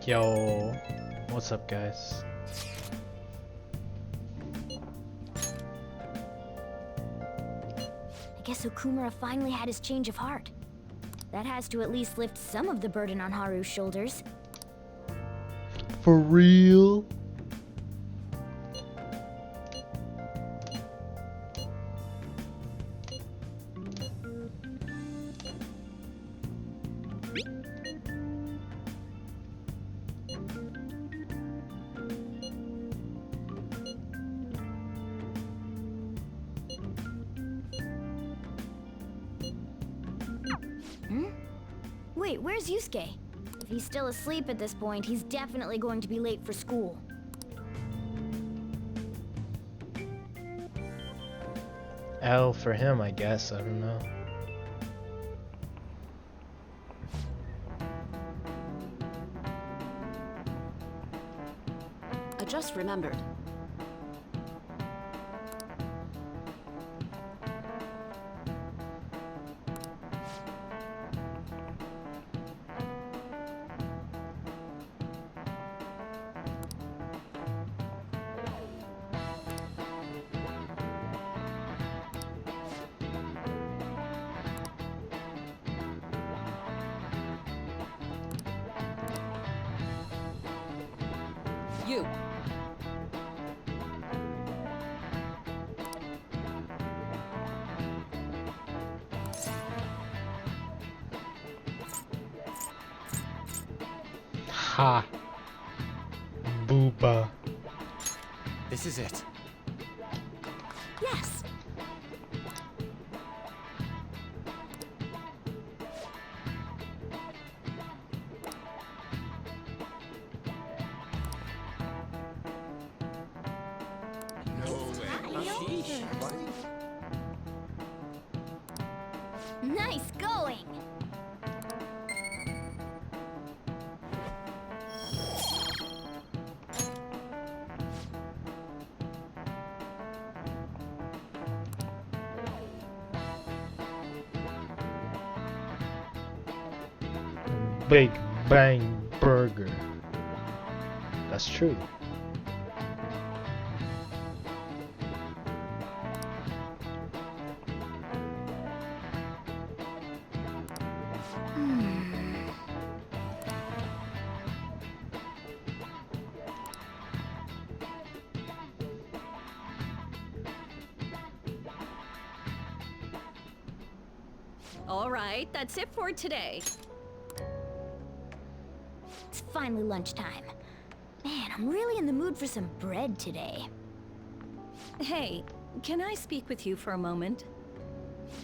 Yo, what's up, guys? I guess Okumura finally had his change of heart. That has to at least lift some of the burden on Haru's shoulders. For real? Wait, where's Yusuke? If he's still asleep at this point, he's definitely going to be late for school. L for him, I guess. I don't know. I just remembered. You. Ha! Booba. This is it. Yes. Nice going! Big Bang Burger. That's true. All right, that's it for today. It's finally lunchtime. Man, I'm really in the mood for some bread today. Hey, can I speak with you for a moment?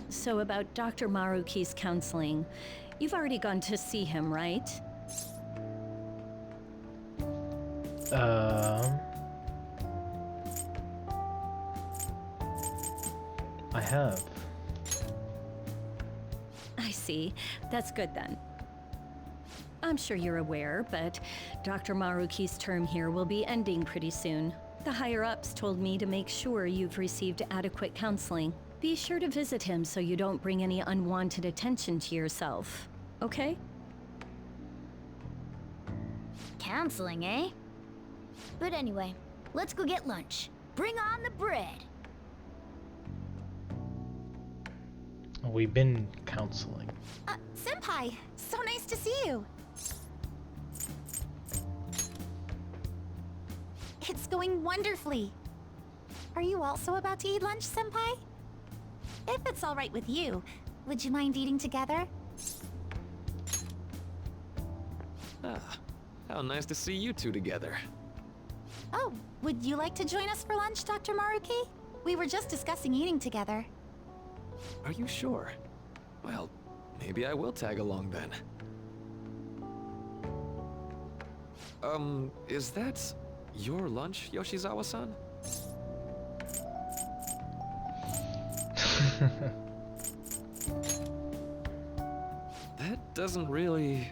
So about Dr. Maruki's counseling, you've already gone to see him, right? I have. I see. That's good then. I'm sure you're aware, but Dr. Maruki's term here will be ending pretty soon. The higher-ups told me to make sure you've received adequate counseling. Be sure to visit him so you don't bring any unwanted attention to yourself. Okay? Counseling, eh? But anyway, let's go get lunch. Bring on the bread! We've been counseling. Senpai, so nice to see you. It's going wonderfully. Are you also about to eat lunch, Senpai? If it's all right with you, would you mind eating together? Ah, how nice to see you two together. Oh, would you like to join us for lunch, Dr. Maruki? We were just discussing eating together. Are you sure? Well, maybe I will tag along then. Is that your lunch, Yoshizawa-san? That doesn't really...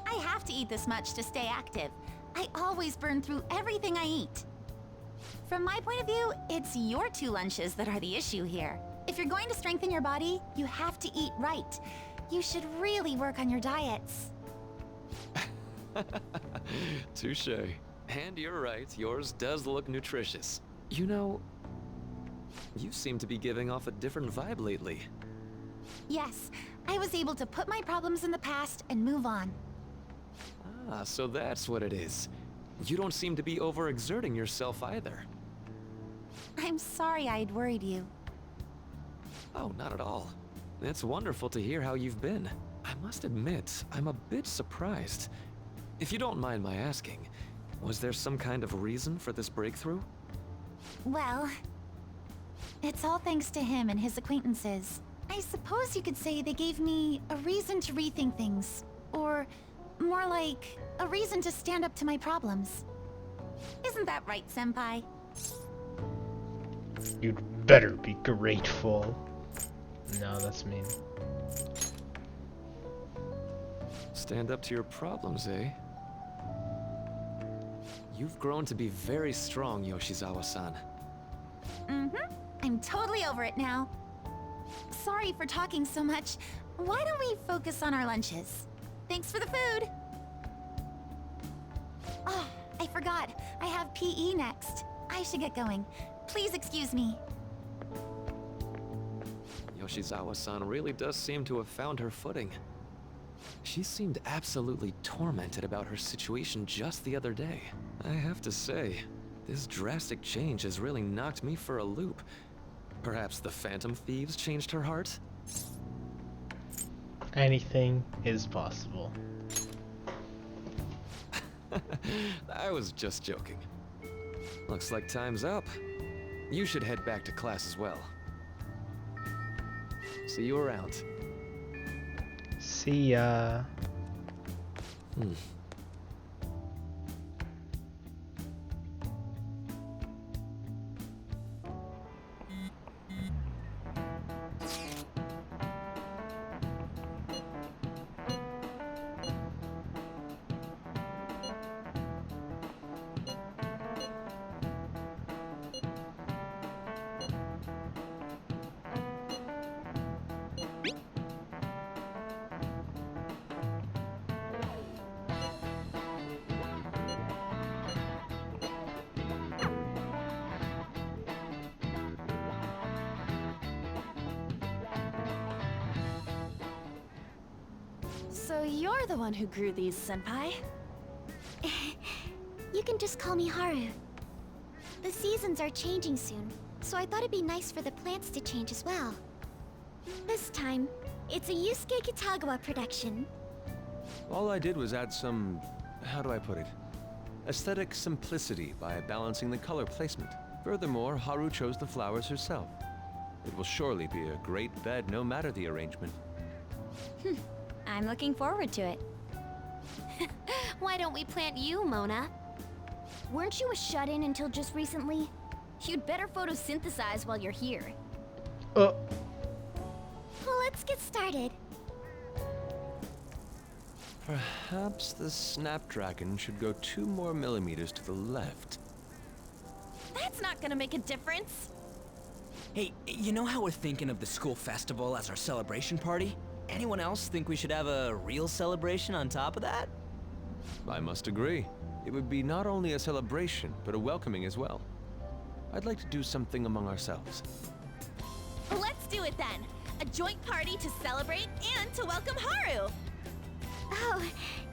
I have to eat this much to stay active. I always burn through everything I eat. From my point of view, it's your two lunches that are the issue here. If you're going to strengthen your body, you have to eat right. You should really work on your diets. Touche. And you're right, yours does look nutritious. You know, you seem to be giving off a different vibe lately. Yes, I was able to put my problems in the past and move on. Ah, so that's what it is. You don't seem to be overexerting yourself either. I'm sorry I'd worried you. Oh, not at all. It's wonderful to hear how you've been. I must admit, I'm a bit surprised. If you don't mind my asking, was there some kind of reason for this breakthrough? Well, it's all thanks to him and his acquaintances. I suppose you could say they gave me a reason to rethink things. Or more like, a reason to stand up to my problems. Isn't that right, Senpai? You'd better be grateful. No, that's mean. Stand up to your problems, eh? You've grown to be very strong, Yoshizawa-san. Mm-hmm. I'm totally over it now. Sorry for talking so much. Why don't we focus on our lunches? Thanks for the food! Oh, I forgot. I have PE next. I should get going. Please excuse me. Yoshizawa-san really does seem to have found her footing. She seemed absolutely tormented about her situation just the other day. I have to say, this drastic change has really knocked me for a loop. Perhaps the Phantom Thieves changed her heart? Anything is possible. I was just joking. Looks like time's up. You should head back to class as well. See you around. See ya. So you're the one who grew these, Senpai? You can just call me Haru. The seasons are changing soon, so I thought it'd be nice for the plants to change as well. This time, it's a Yusuke Kitagawa production. All I did was add some, how do I put it? Aesthetic simplicity by balancing the color placement. Furthermore, Haru chose the flowers herself. It will surely be a great bed no matter the arrangement. I'm looking forward to it. Why don't we plant you, Mona? Weren't you a shut-in until just recently? You'd better photosynthesize while you're here. Oh, Well, let's get started. Perhaps the Snapdragon should go 2 more millimeters to the left. That's not gonna make a difference. Hey, you know how we're thinking of the school festival as our celebration party? Anyone else think we should have a real celebration on top of that? I must agree. It would be not only a celebration, but a welcoming as well. I'd like to do something among ourselves. Let's do it then. A joint party to celebrate and to welcome Haru. Oh,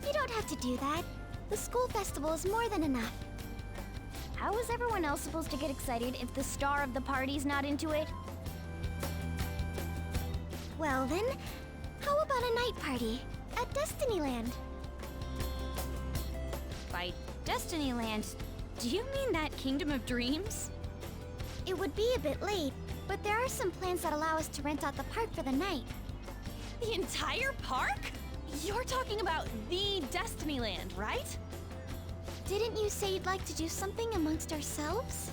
you don't have to do that. The school festival is more than enough. How is everyone else supposed to get excited if the star of the party's not into it? Well then, how about a night party at Destinyland? By Destinyland, do you mean that Kingdom of Dreams? It would be a bit late, but there are some plans that allow us to rent out the park for the night. The entire park? You're talking about the Destinyland, right? Didn't you say you'd like to do something amongst ourselves?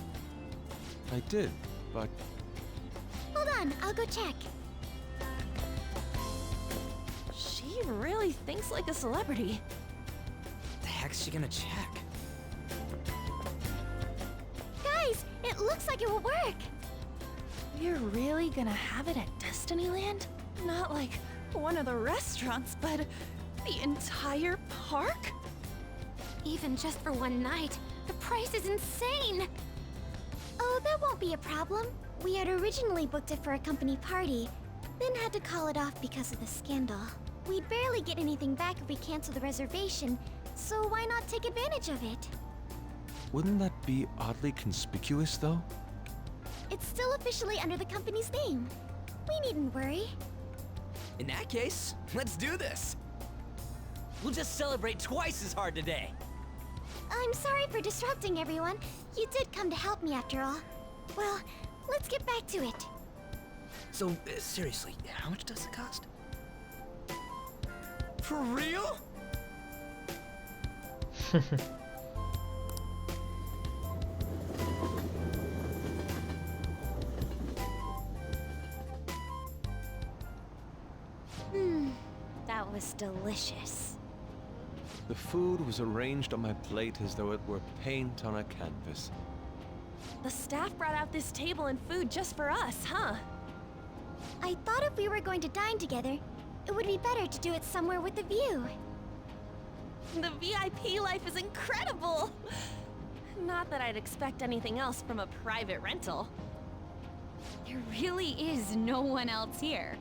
I did, but Hold on, I'll go check. She really thinks like a celebrity. The heck's she gonna check? Guys, it looks like it will work. You're really gonna have it at Destinyland? Not like one of the restaurants, but the entire park? Even just for one night, the price is insane! Oh, that won't be a problem. We had originally booked it for a company party, then had to call it off because of the scandal. We'd barely get anything back if we cancel the reservation, so why not take advantage of it? Wouldn't that be oddly conspicuous, though? It's still officially under the company's name. We needn't worry. In that case, let's do this. We'll just celebrate twice as hard today. I'm sorry for disrupting everyone. You did come to help me after all. Well, let's get back to it. So, seriously, how much does it cost? For real? That was delicious. The food was arranged on my plate as though it were paint on a canvas. The staff brought out this table and food just for us, huh? I thought if we were going to dine together, it would be better to do it somewhere with a view. The VIP life is incredible! Not that I'd expect anything else from a private rental. There really is no one else here.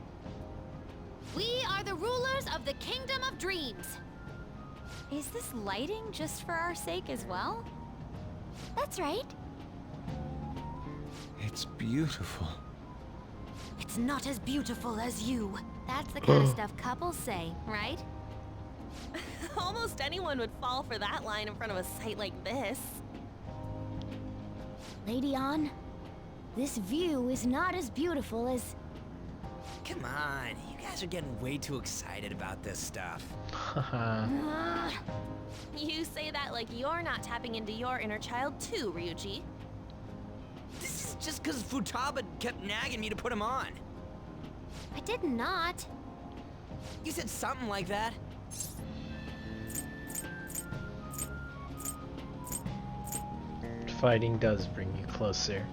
We are the rulers of the Kingdom of Dreams! Is this lighting just for our sake as well? That's right. It's beautiful. It's not as beautiful as you. That's the kind of stuff couples say, right? Almost anyone would fall for that line in front of a sight like this. Lady An, this view is not as beautiful as... Come on, you guys are getting way too excited about this stuff. You say that like you're not tapping into your inner child too, Ryuji. This is just because Futaba kept nagging me to put him on. I did not. You said something like that. Fighting does bring you closer.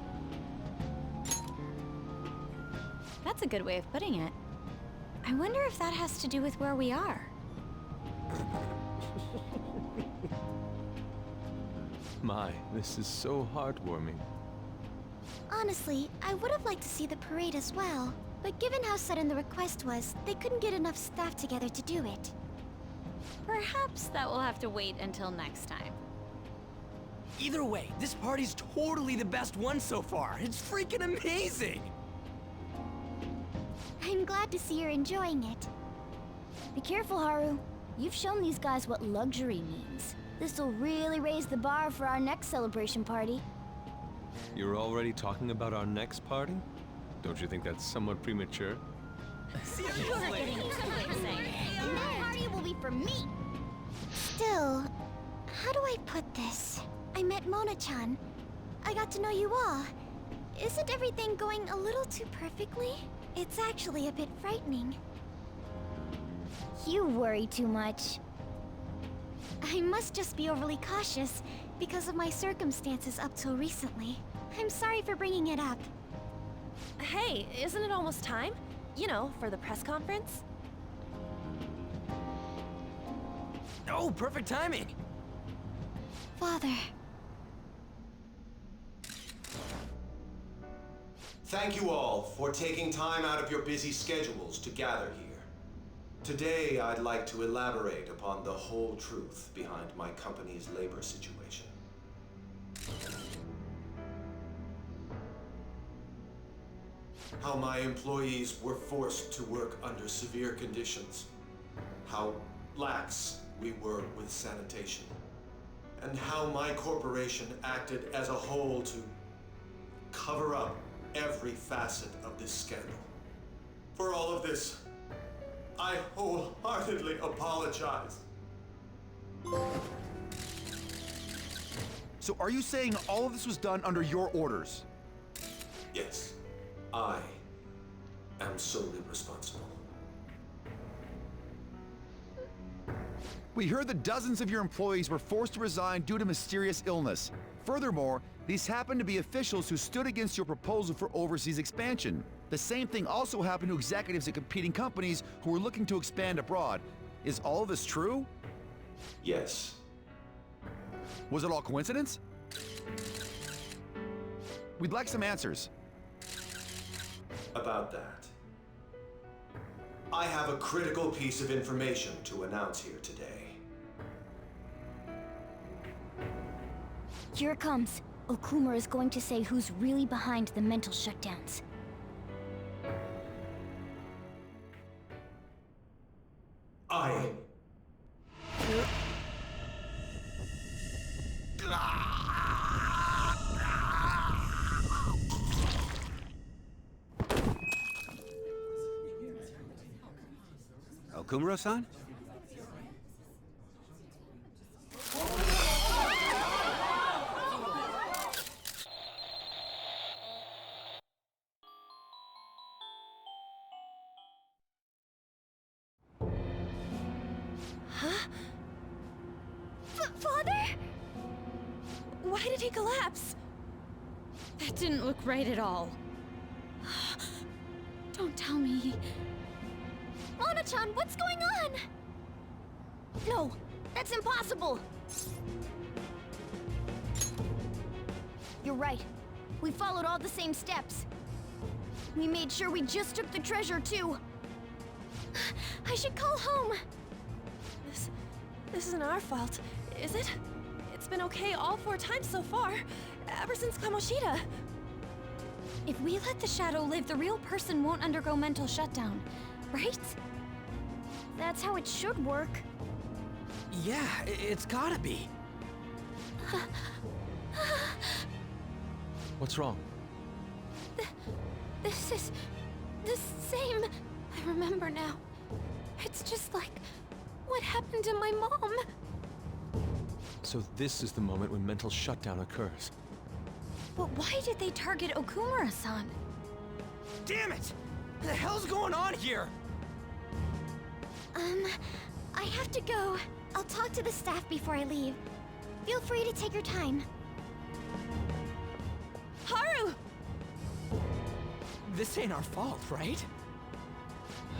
That's a good way of putting it. I wonder if that has to do with where we are. My, this is so heartwarming. Honestly, I would have liked to see the parade as well. But given how sudden the request was, they couldn't get enough staff together to do it. Perhaps that will have to wait until next time. Either way, this party's totally the best one so far. It's freaking amazing! I'm glad to see you're enjoying it. Be careful, Haru. You've shown these guys what luxury means. This'll really raise the bar for our next celebration party. You're already talking about our next party? Don't you think that's somewhat premature? Seriously? And that party will be for me! Still, how do I put this? I met Mona-chan. I got to know you all. Isn't everything going a little too perfectly? It's actually a bit frightening. You worry too much. I must just be overly cautious because of my circumstances up till recently. I'm sorry for bringing it up. Hey, isn't it almost time? You know, for the press conference? Oh, perfect timing! Father. Thank you all for taking time out of your busy schedules to gather here. Today, I'd like to elaborate upon the whole truth behind my company's labor situation. How my employees were forced to work under severe conditions. How lax we were with sanitation. And how my corporation acted as a whole to cover up every facet of this scandal. For all of this, I wholeheartedly apologize. So are you saying all of this was done under your orders? Yes, I am solely responsible. We heard that dozens of your employees were forced to resign due to mysterious illness. Furthermore, these happened to be officials who stood against your proposal for overseas expansion. The same thing also happened to executives at competing companies who were looking to expand abroad. Is all of this true? Yes. Was it all coincidence? We'd like some answers. About that, I have a critical piece of information to announce here today. Here it comes. Okumura is going to say who's really behind the mental shutdowns. I... Okumura-san? Father? Why did he collapse? That didn't look right at all. Don't tell me. Mona-chan, what's going on? No, that's impossible. You're right. We followed all the same steps. We made sure we just took the treasure, too. I should call home. This isn't our fault, is it? It's been okay all 4 times so far, ever since Kamoshida. If we let the shadow live, the real person won't undergo mental shutdown, right? That's how it should work. Yeah, it's gotta be. What's wrong? This is the same. I remember now. It's just like what happened to my mom. So this is the moment when mental shutdown occurs. But why did they target Okumura-san? Damn it! What the hell's going on here? I have to go. I'll talk to the staff before I leave. Feel free to take your time. Haru! This ain't our fault, right?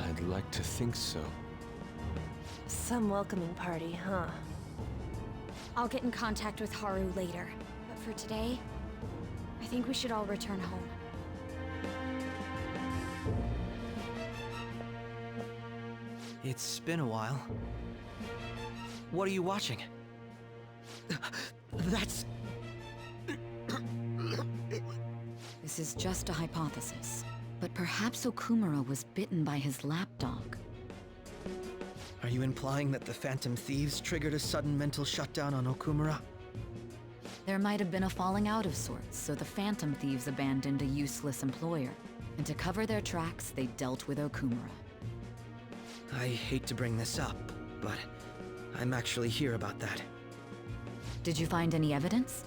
I'd like to think so. Some welcoming party, huh? I'll get in contact with Haru later. But for today, I think we should all return home. It's been a while. What are you watching? That's... This is just a hypothesis, but perhaps Okumura was bitten by his lapdog. Are you implying that the Phantom Thieves triggered a sudden mental shutdown on Okumura? There might have been a falling out of sorts, so the Phantom Thieves abandoned a useless employer. And to cover their tracks, they dealt with Okumura. I hate to bring this up, but I'm actually here about that. Did you find any evidence?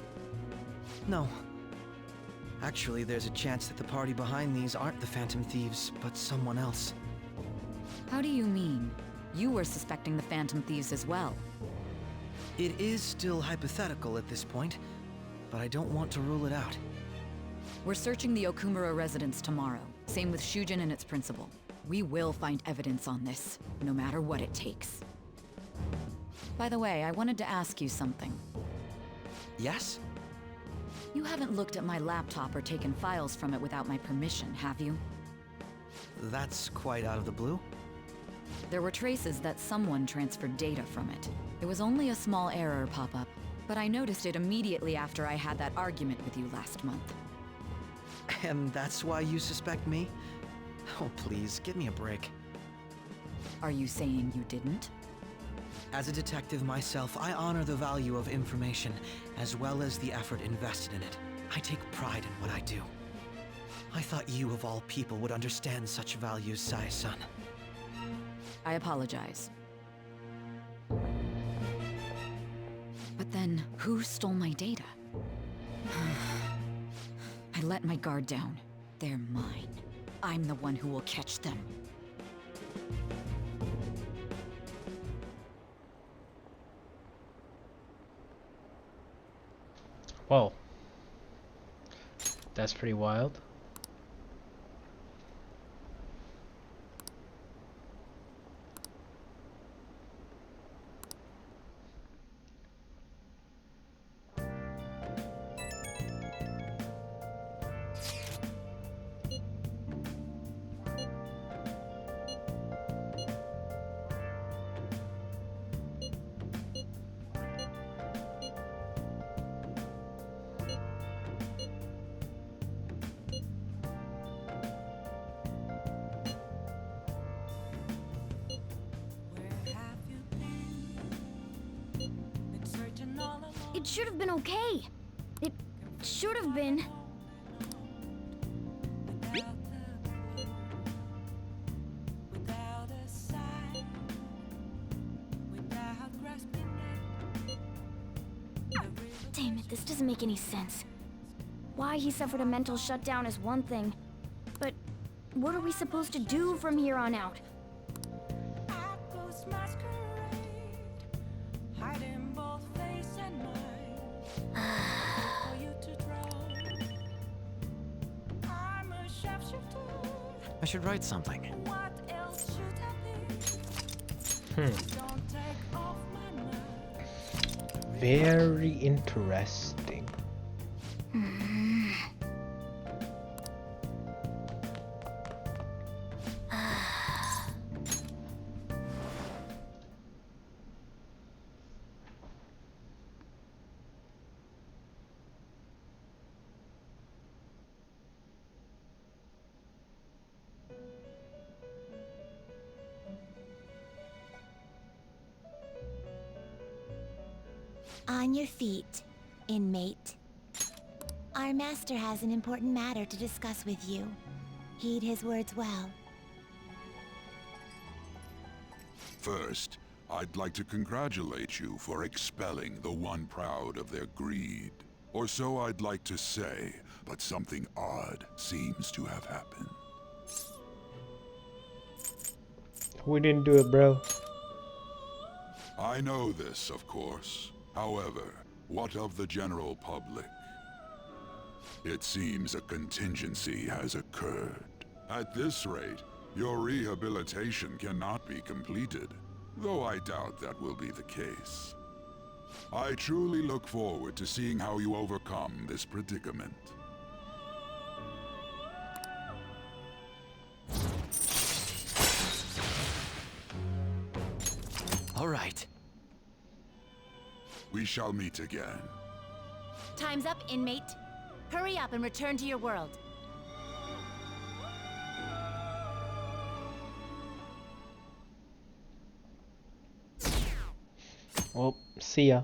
No. Actually, there's a chance that the party behind these aren't the Phantom Thieves, but someone else. How do you mean? You were suspecting the Phantom Thieves as well. It is still hypothetical at this point, but I don't want to rule it out. We're searching the Okumura residence tomorrow. Same with Shujin and its principal. We will find evidence on this, no matter what it takes. By the way, I wanted to ask you something. Yes? You haven't looked at my laptop or taken files from it without my permission, have you? That's quite out of the blue. There were traces that someone transferred data from it. It was only a small error pop-up, but I noticed it immediately after I had that argument with you last month. And that's why you suspect me? Oh, please, give me a break. Are you saying you didn't? As a detective myself, I honor the value of information, as well as the effort invested in it. I take pride in what I do. I thought you, of all people, would understand such values, Sae-san. I apologize. But then, who stole my data? I let my guard down. They're mine. I'm the one who will catch them. Whoa. That's pretty wild. should have been okay. It should have been. Damn it, this doesn't make any sense. Why he suffered a mental shutdown is one thing, but what are we supposed to do from here on out? I should write something. Very interesting. On your feet, inmate. Our master has an important matter to discuss with you. Heed his words well. First, I'd like to congratulate you for expelling the one proud of their greed. Or so I'd like to say, but something odd seems to have happened. We didn't do it, bro. I know this, of course. However, what of the general public? It seems a contingency has occurred. At this rate, your rehabilitation cannot be completed, though I doubt that will be the case. I truly look forward to seeing how you overcome this predicament. All right. We shall meet again. Time's up, inmate. Hurry up and return to your world. Well, see ya.